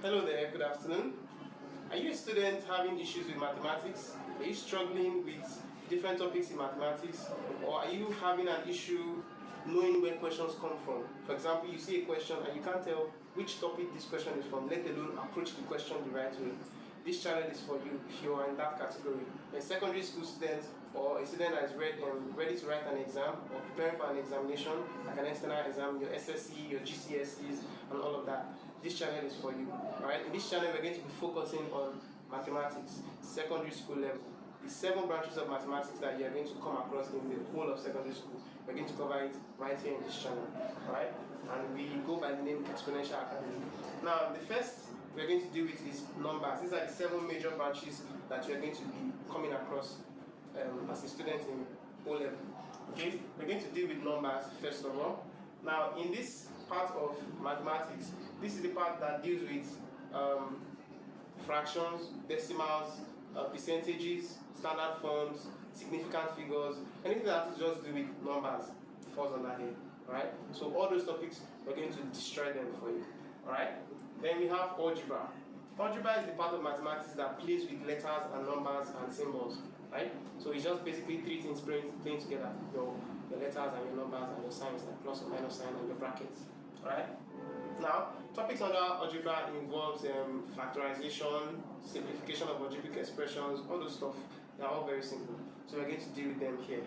Hello there, good afternoon. Are you a student having issues with mathematics? Are you struggling with different topics in mathematics? Or are you having an issue knowing where questions come from? For example, you see a question and you can't tell which topic this question is from, let alone approach the question the right way. This channel is for you if you are in that category. A secondary school student or a student that is ready to write an exam or preparing for an examination, like an external exam, your SSCE, your GCSEs, and all of that. This channel is for you. Alright, in this channel we're going to be focusing on mathematics, secondary school level. The 7 branches of mathematics that you are going to come across in the whole of secondary school. We're going to cover it right here in this channel. Alright? And we go by the name Exponential Academy. Now, the first we're going to deal with is numbers. These are the 7 major branches that you're going to be coming across as a student in O level. Okay? We're going to deal with numbers first of all. Now, in this part of mathematics, this is the part that deals with fractions, decimals, percentages, standard forms, significant figures, anything that has just do with numbers falls under here. Alright? So all those topics, we're going to destroy them for you. Alright? Then we have algebra. Algebra is the part of mathematics that plays with letters and numbers and symbols. Right? So it's just basically 3 things playing together. Your letters and your numbers and your signs, like plus or minus sign and your brackets. Alright? Now, topics under algebra involves factorization, simplification of algebraic expressions, all those stuff. They are all very simple. So we're going to deal with them here.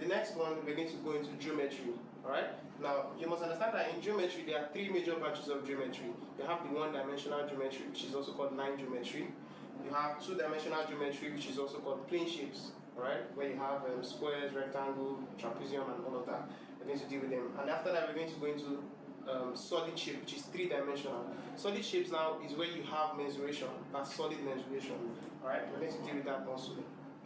The next one, we're going to go into geometry. Alright? Now, you must understand that in geometry, there are 3 major branches of geometry. You have the one-dimensional geometry, which is also called line geometry. You have 2-dimensional geometry, which is also called plane shapes. Alright? Where you have squares, rectangle, trapezium, and all of that. We're going to deal with them. And after that, we're going to go into solid shape, which is 3-dimensional. Solid shapes now is where you have mensuration. That's solid mensuration. Alright? We're going to deal with that also.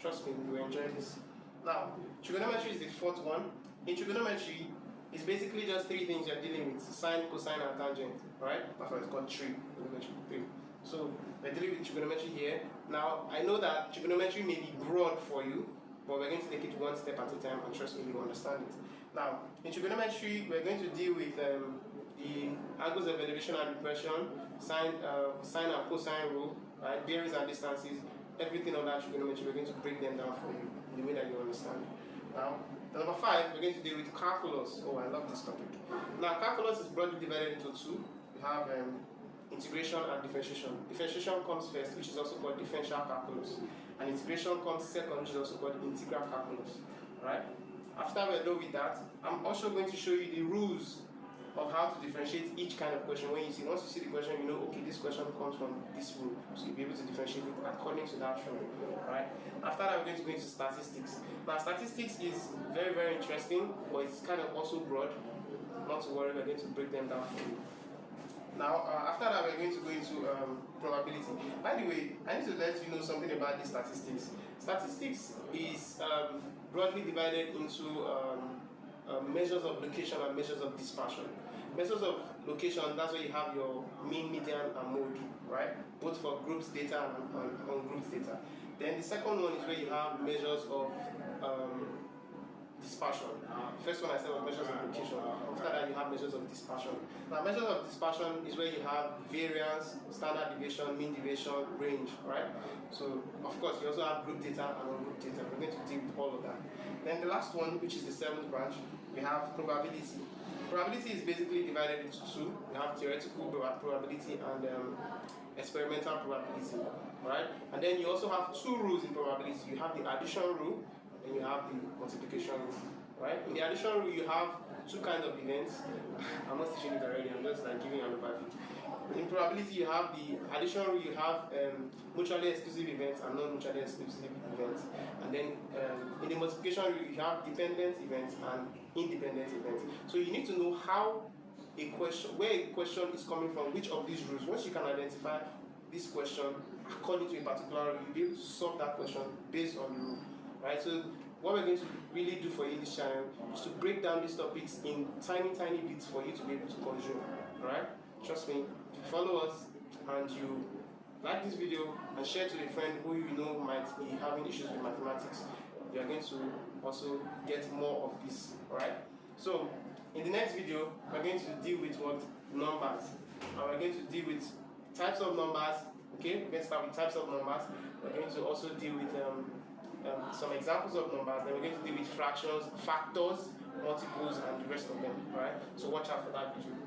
Trust me, you will enjoy this. Now, trigonometry is the 4th one. In trigonometry, it's basically just 3 things you're dealing with: sine, cosine, and tangent. Alright? That's why it's called trigonometry. 3. So, we're dealing with trigonometry here. Now, I know that trigonometry may be broad for you, but we're going to take it one step at a time, and trust me, you will understand it. Now, in trigonometry, we're going to deal with the angles of elevation and depression, sine and cosine rule, right? Bearings and distances, everything on that trigonometry. We're going to break them down for you in the way that you understand. Now, number 5, we're going to deal with calculus. Oh, I love this topic. Now, calculus is broadly divided into 2. We have integration and differentiation. Differentiation comes first, which is also called differential calculus, and integration comes second, which is also called integral calculus. Right? After we're done with that, I'm also going to show you the rules of how to differentiate each kind of question. Once you see the question, you know, okay, this question comes from this rule, so you'll be able to differentiate it according to that rule. Right? After that, we're going to go into statistics. Now, statistics is very, very interesting, but it's kind of also broad. Not to worry, we're going to break them down for you. Now, after that, we're going to go into probability. By the way, I need to let you know something about these statistics. Statistics is broadly divided into measures of location and measures of dispersion. Measures of location, that's where you have your mean, median, and mode, right? Both for groups data and ungrouped data. Then the second one is where you have measures of dispersion. First one I said was measures of location. After that, you have measures of dispersion. Now, measures of dispersion is where you have variance, standard deviation, mean deviation, range, right? So, of course, you also have group data and ungrouped data. We're going to deal with all of that. Then the last one, which is the 7th branch, we have probability. Probability is basically divided into 2. We have theoretical probability and experimental probability, right? And then you also have 2 rules in probability. You have the addition rule, and you have the multiplication rule, right? In the addition rule, you have 2 kinds of events. I'm not teaching it already, I'm just like giving you an overview. In probability, you have the addition rule, you have mutually exclusive events and non-mutually exclusive events. And then in the multiplication rule, you have dependent events and independent events. So you need to know how where a question is coming from, which of these rules. Once you can identify this question according to a particular rule, you'll be able to solve that question based on the rule. Right, so what we're going to really do for you in this channel is to break down these topics in tiny bits for you to be able to consume. Alright? Trust me, if you follow us and you like this video and share to a friend who you know might be having issues with mathematics, you are going to also get more of this. Alright? So, in the next video, we're going to deal with what? Numbers. And we're going to deal with types of numbers. Okay, we're going to start with types of numbers. We're going to also deal with some examples of numbers. Then we're going to deal with fractions, factors, multiples, and the rest of them. Alright, so watch out for that video.